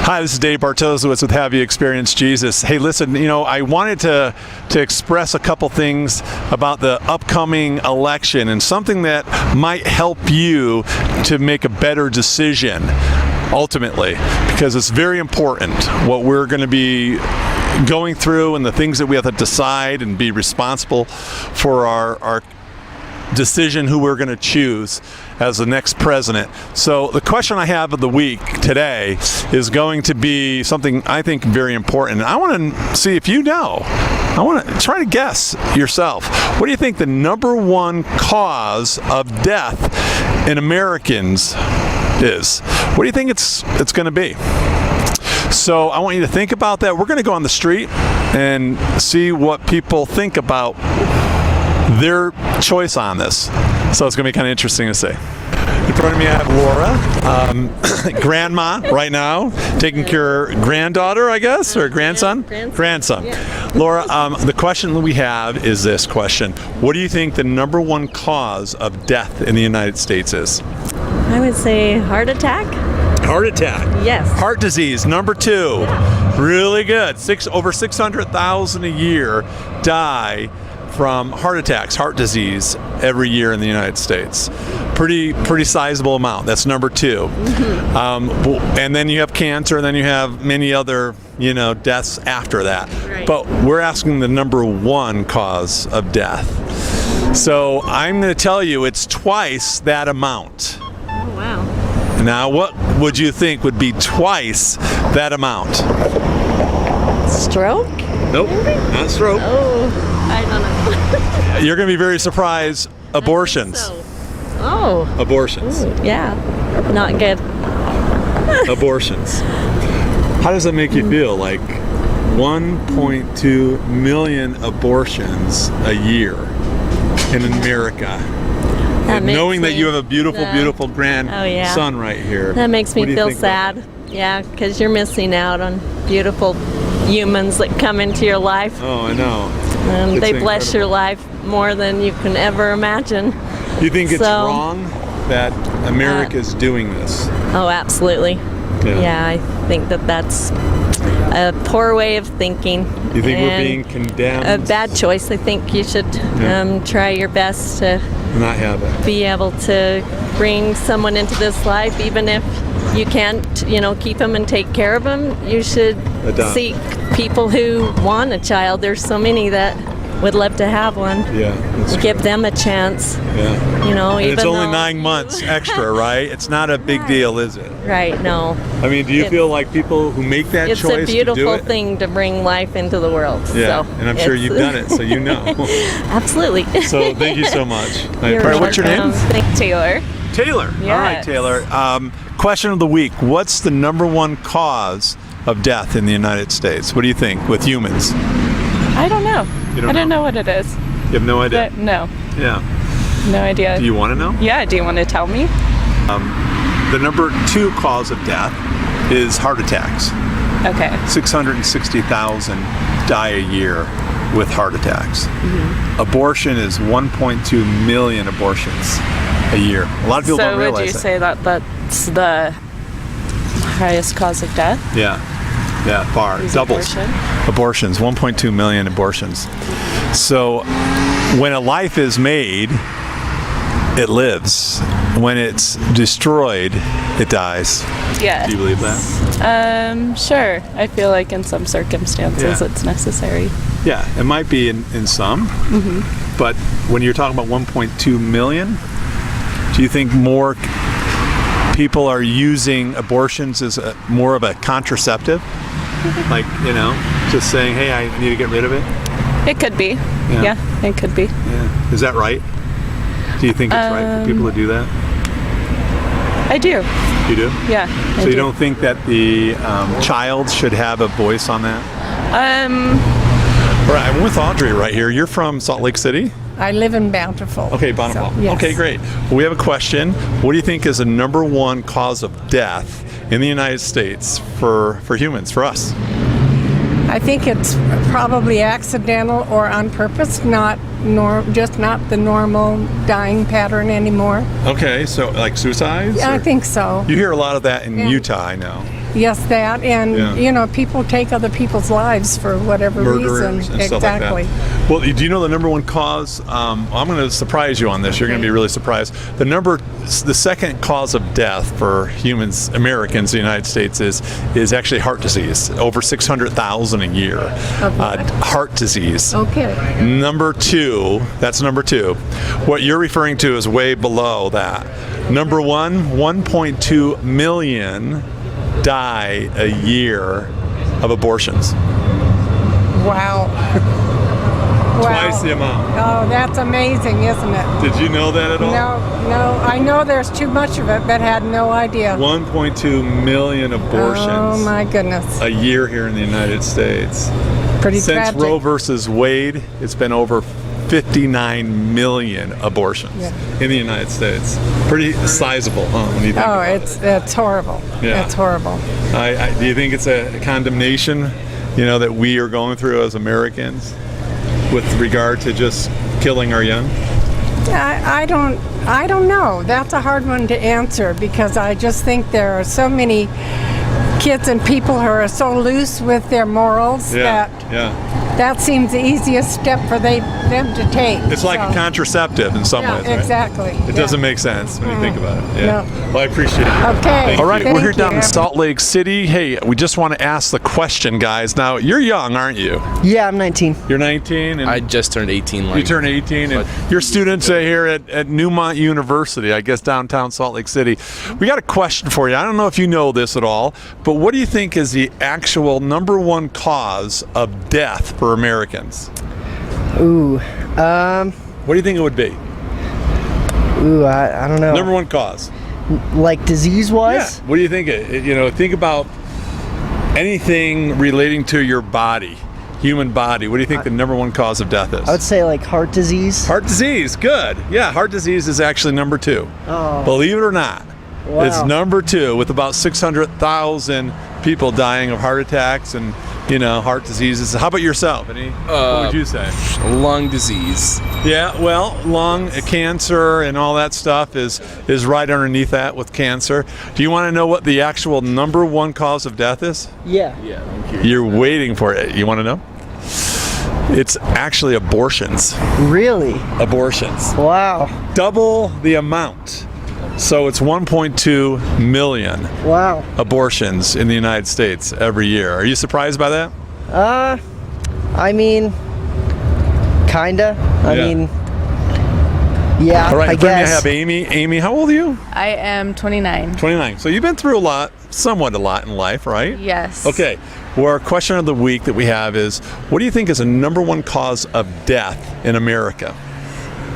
Hi, this is Dave Bartosiewicz with Have You Experienced Jesus? Hey, listen, I wanted to express a couple things about the upcoming election and something that might help you to make a better decision ultimately, because it's very important what we're going to be going through and the things that we have to decide and be responsible for our decision who we're going to choose as the next president. So the question I have of the week today is going to be something I think very important. I want to see if you know. I want to try to guess yourself. What do you think the number one cause of death in Americans is? What do you think it's going to be? So I want you to think about that. We're going to go on the street and see what people think about their choice on this. So it's going to be kind of interesting to see. In front of me I have Laura, grandma right now, taking care of granddaughter, I guess, or grandson? Grandson. Yeah. Laura, the question that we have is this question. What do you think the number one cause of death in the United States is? I would say heart attack. Heart attack. Yes. Heart disease, number two. Yeah. Really good. Over 600,000 a year die from heart attacks, heart disease every year in the United States. Pretty sizable amount. That's number two. Mm-hmm. And then you have cancer, and then you have many other, deaths after that. Right. But we're asking the number one cause of death. So I'm going to tell you it's twice that amount. Oh, wow. Now, what would you think would be twice that amount? Stroke? Nope, not stroke. Oh, I don't know. You're going to be very surprised. Abortions. So. Oh. Abortions. Ooh, yeah. Not good. Abortions. How does that make you feel? Like 1.2 million abortions a year in America. And knowing that you have a beautiful grandson right here. That makes me feel sad. Yeah, because you're missing out on beautiful humans that come into your life. Oh, I know. And they bless your life more than you can ever imagine. You think it's wrong that America's doing this? Oh, absolutely. Yeah, I think that's a poor way of thinking. You think we're being condemned? A bad choice. I think you should try your best to not have it. Be able to bring someone into this life, even if you can't, keep them and take care of them. You should seek people who want a child. There's so many that would love to have one. Yeah, give them a chance. Yeah. And it's only 9 months extra, right? It's not a big deal, is it? Right. No. I mean, do you feel like people who make that choice to do it? It's a beautiful thing to bring life into the world. Yeah, so and I'm sure you've done it, so you know. Absolutely. So thank you so much. What's your name? Taylor. Taylor. Yes. All right, Taylor. Question of the week. What's the number one cause of death in the United States? What do you think with humans? I don't know. I don't know what it is. You have no idea? No. Yeah. No idea. Do you want to know? Yeah, do you want to tell me? The number two cause of death is heart attacks. Okay. 660,000 die a year with heart attacks. Mm-hmm. Abortion is 1.2 million abortions a year. A lot of people don't realize that. So would you say that that's the highest cause of death? Yeah, far. Doubles. Abortions, 1.2 million abortions. So when a life is made, it lives. When it's destroyed, it dies. Yeah. Do you believe that? Sure. I feel like in some circumstances it's necessary. Yeah, it might be in some. Mm-hmm. But when you're talking about 1.2 million, do you think more people are using abortions as more of a contraceptive? Like, just saying, hey, I need to get rid of it? It could be. Yeah, it could be. Yeah. Is that right? Do you think it's right for people to do that? I do. You do? Yeah. So you don't think that the child should have a voice on that? All right, I'm with Audrey right here. You're from Salt Lake City? I live in Bountiful. Okay, Bountiful. So, yes. Okay, great. Well, we have a question. What do you think is the number one cause of death in the United States for humans, for us? I think it's probably accidental or on purpose, just not the normal dying pattern anymore. Okay, so like suicides? Yeah, I think so. You hear a lot of that in Utah, I know. Yes, that, and Yeah. you know, people take other people's lives for whatever Murderers reason. and stuff like Exactly. that. Well, do you know the number one cause? I'm going to surprise you on this. You're going to be really surprised. The second cause of death for humans, Americans, in the United States is actually heart disease. Over 600,000 a year. Heart disease. Okay. Number two, that's number two. What you're referring to is way below that. Number one, 1.2 million die a year of abortions. Wow. Wow. Twice the amount. Oh, that's amazing, isn't it? Did you know that at all? No. I know there's too much of it, but had no idea. 1.2 million abortions Oh my goodness. a year here in the United States. Pretty Since tragic. Roe versus Wade, it's been over 59 million abortions in the United States. Pretty sizable, huh? When you think Oh, about it's horrible. Yeah. It's horrible. Do you think it's a condemnation, that we are going through as Americans with regard to just killing our young? I don't know. That's a hard one to answer because I just think there are so many kids and people who are so loose with their morals that seems the easiest step for them to take. It's like a contraceptive in some ways, right? Exactly. It doesn't make sense when you think about it. No. Well, I appreciate it. Okay. All right, Thank we're here down in you. Salt Lake City. Hey, we just want to ask the question, guys. Now, you're young, aren't you? Yeah, I'm 19. You're 19, and I just turned 18. you turn 18, and you're students here at Newmont University, I guess downtown Salt Lake City. We got a question for you. I don't know if you know this at all, but what do you think is the actual number one cause of death for Americans? Ooh, What do you think it would be? I don't know. Number one cause. Like disease-wise? What do you think? Think about anything relating to your body, human body. What do you think the number one cause of death is? I would say like heart disease. Heart disease. Good. Yeah, heart disease is actually number two. Oh. Believe it or not, Wow. it's number two with about 600,000 people dying of heart attacks and heart diseases. How about yourself? What would you say? Lung disease. Yeah, well, lung cancer and all that stuff is right underneath that with cancer. Do you want to know what the actual number one cause of death is? Yeah. You're waiting for it. You want to know? It's actually abortions. Really? Abortions. Wow. Double the amount. So it's 1.2 million Wow. abortions in the United States every year. Are you surprised by that? I mean, kinda. I Yeah. mean, yeah, All right, I in front of me I guess. have Amy. Amy, how old are you? I am 29. 29. So you've been through somewhat a lot in life, right? Yes. Okay. Well, our question of the week that we have is, what do you think is the number one cause of death in America?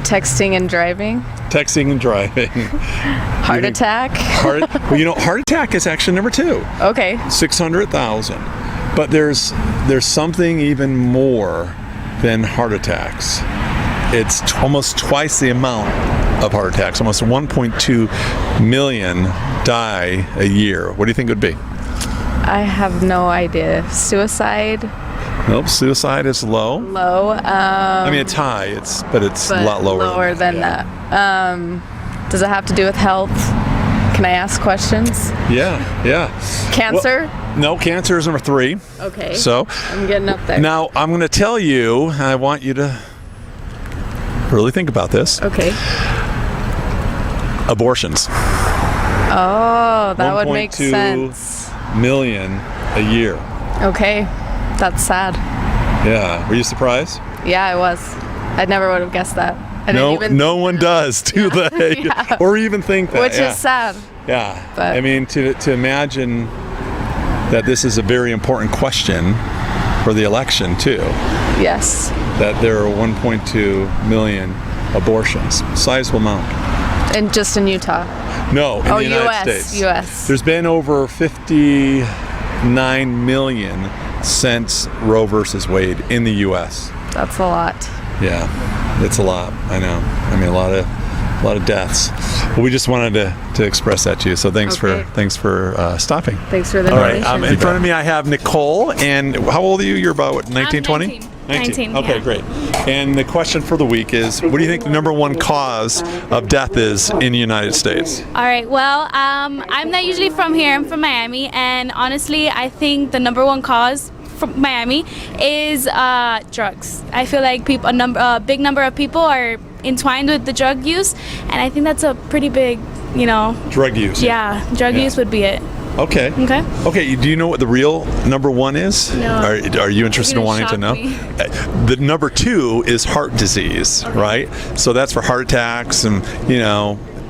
Texting and driving. Texting and driving. Heart attack. Heart attack is actually number two. Okay. 600,000. But there's something even more than heart attacks. It's almost twice the amount of heart attacks. Almost 1.2 million die a year. What do you think it would be? I have no idea. Suicide. Nope, suicide is low. Low. I mean, it's high. But it's a lot lower. Lower than that. Does it have to do with health? Can I ask questions? Yeah. Cancer? Well, no, cancer is number three. Okay. So I'm getting up there. now I'm going to tell you, and I want you to really think about this. Okay. Abortions. Oh, that would make 1.2 sense. million a year. Okay. That's sad. Yeah. Were you surprised? Yeah, I was. I never would have guessed that. I didn't even, No one does, do they? Yeah. Or even think that. which is sad. Yeah. But- I mean, to imagine that this is a very important question for the election too. Yes. That there are 1.2 million abortions, sizable amount. And just in Utah. No, in Oh, the United US, States. US. There's been over 59 million since Roe versus Wade in the U.S. That's a lot. Yeah, it's a lot. I know. I mean, a lot of deaths. Well, we just wanted to express that to you. So thanks Okay. for stopping. Thanks for the All right. donation. In front of me, I have Nicole. And how old are you? You're about what, 19, 20? 19. 19, Okay, yeah. great. And the question for the week is, what do you think the number one cause of death is in the United States? All right. Well, I'm not usually from here. I'm from Miami, and honestly, I think the number one cause from Miami is drugs. I feel like a big number of people are entwined with the drug use, and I think that's a pretty big, Drug use. yeah, drug use would be it. Okay. Okay. Okay, do you know what the real number one is? No. Are you interested in You're wanting to know? gonna shock The number two is heart disease, right? So that's for heart attacks and,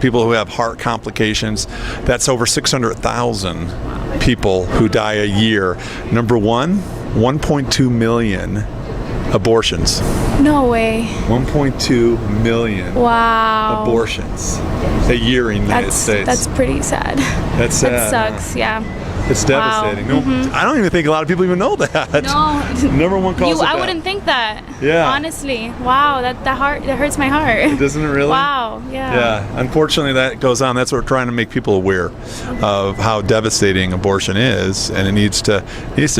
people who have heart complications. That's over 600,000 people who die a year. Number one, 1.2 million abortions. No way. 1.2 million Wow. abortions a year in the United States. That's pretty sad. That's sad. That sucks. Yeah. It's devastating. Wow. No, I don't even think a lot of people even know that. No. Number one cause of I death. wouldn't think that. Yeah. Honestly. Wow. That hurts my heart. Doesn't it really? Wow. Yeah. Yeah. Unfortunately, that goes on. That's what we're trying to make people aware of, how devastating abortion is, and it needs to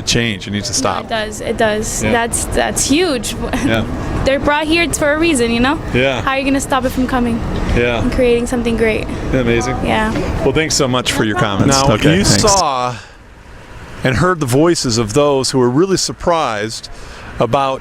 change. It needs to stop. It does. It does. Yeah. That's huge. Yeah. They're brought here for a reason, Yeah. How are you gonna stop it from coming Yeah. and creating something great? Isn't that amazing? Yeah. Well, thanks so much for your comments. Now, Okay, you thanks. saw and heard the voices of those who were really surprised about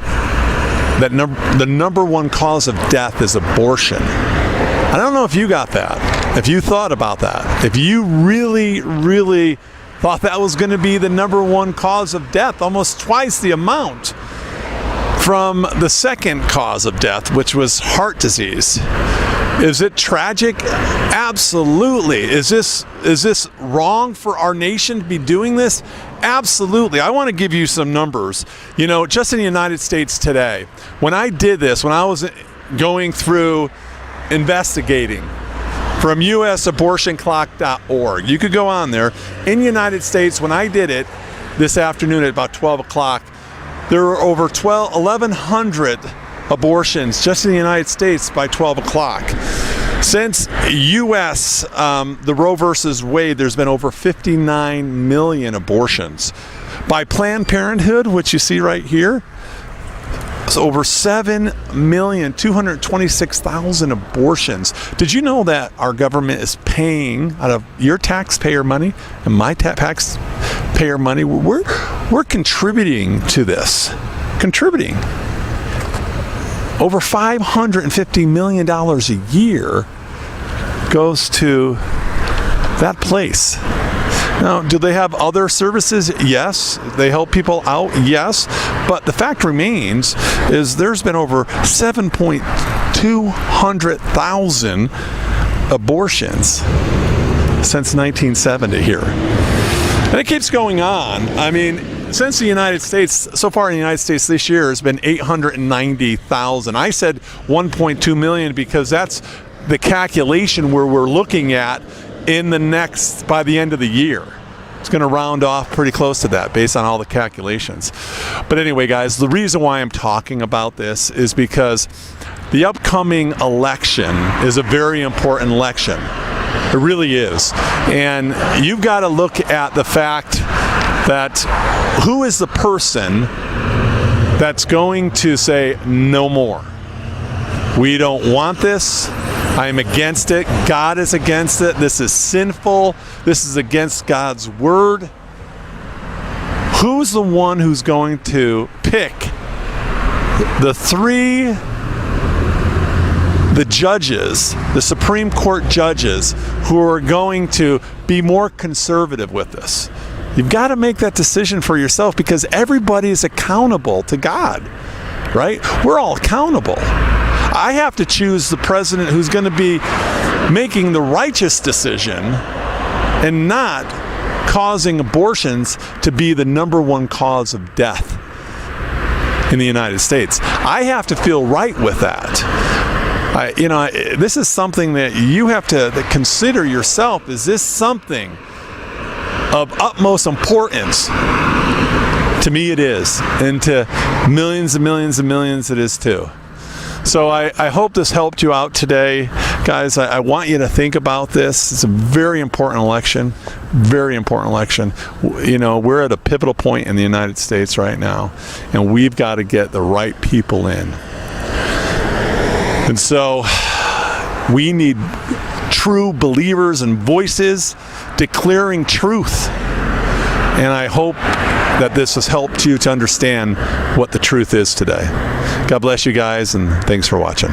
that the number one cause of death is abortion. I don't know if you got that, if you thought about that, if you really, really thought that was going to be the number one cause of death, almost twice the amount from the second cause of death, which was heart disease. Is it tragic? Absolutely. Is this wrong for our nation to be doing this? Absolutely. I want to give you some numbers. Just in the United States today, when I did this, when I was going through investigating from usabortionclock.org, you could go on there. In the United States, when I did it this afternoon at about 12 o'clock, there were over 1,100 abortions just in the United States by 12 o'clock. Since U.S., the Roe versus Wade, there's been over 59 million abortions. By Planned Parenthood, which you see right here, it's over 7,226,000 abortions. Did you know that our government is paying out of your taxpayer money and my taxpayer money? We're contributing to this. Contributing. Over $550 million a year goes to that place. Now, do they have other services? Yes. They help people out? Yes. But the fact remains is there's been over 7,200,000 abortions since 1970 here. And it keeps going on. I mean, since the United States, so far in the United States this year has been 890,000. I said 1.2 million because that's the calculation where we're looking at by the end of the year. It's going to round off pretty close to that based on all the calculations. But anyway, guys, the reason why I'm talking about this is because the upcoming election is a very important election. It really is. And you've got to look at the fact that who is the person that's going to say no more? We don't want this. I'm against it. God is against it. This is sinful. This is against God's word. Who's the one who's going to pick the judges, the Supreme Court judges, who are going to be more conservative with this? You've got to make that decision for yourself because everybody is accountable to God, right? We're all accountable. I have to choose the president who's going to be making the righteous decision and not causing abortions to be the number one cause of death in the United States. I have to feel right with that. This is something that you have to consider yourself. Is this something of utmost importance? To me, it is. And to millions and millions and millions, it is too. So I hope this helped you out today. guys, I want you to think about this. It's a very important election. Very important election. You know, we're at a pivotal point in the United States right now, and we've got to get the right people in. And so we need true believers and voices declaring truth. And I hope that this has helped you to understand what the truth is today. God bless you guys, and thanks for watching.